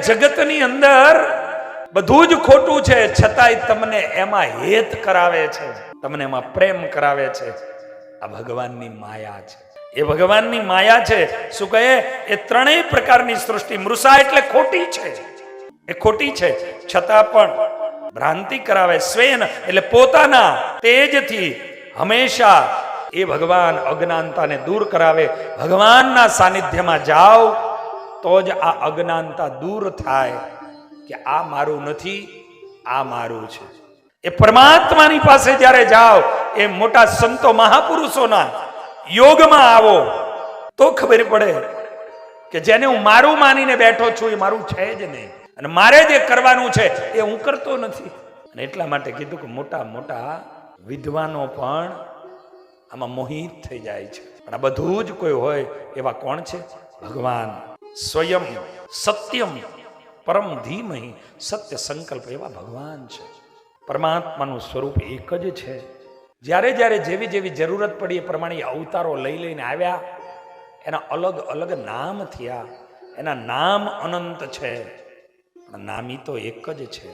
જગતની અંદર બધું જ ખોટું છે, છતાંય તમને એમાં હેત કરાવે છે, તમને એમાં પ્રેમ કરાવે છે. આ ભગવાનની માયા છે. એ ભગવાનની માયા છે. શું કહે? એ ત્રણેય પ્રકારની સૃષ્ટિ, મૃષા એટલે ખોટી છે, એ ખોટી છે, છતાં પણ ભ્રાંતિ કરાવે. સ્વેન એટલે પોતાના તેજથી હંમેશા એ ભગવાન અજ્ઞાનતાને દૂર કરાવે. ભગવાનના સાનિધ્યમાં જાઓ તો જ આ અજ્ઞાનતા દૂર થાય કે આ મારું નથી, આ મારું છે. એ પરમાત્માની પાસે જ્યારે જાઓ, એ મોટા સંતો મહાપુરુષોના યોગમાં આવો તો ખબર પડે કે જેને હું મારું માનીને બેઠો છું એ મારું છે જ નહીં, અને મારે જે કરવાનું છે એ હું કરતો નથી. અને એટલા માટે કીધું કે મોટા મોટા વિદ્વાનો પણ આમાં મોહિત થઈ જાય છે. પણ આ બધું જ કોઈ હોય એવા કોણ છે? ભગવાન સ્વયં સત્યમ પરમ ધીમહિ સત્ય સંકલ્પ, એવા ભગવાન છે. પરમાત્માનું સ્વરૂપ એક જ છે. જ્યારે જ્યારે જેવી જેવી જરૂરત પડી એ પ્રમાણે અવતારો લઈ લઈને આવ્યા. એના અલગ અલગ નામ થયા. એના નામ અનંત છે, પણ નામી તો એક જ છે.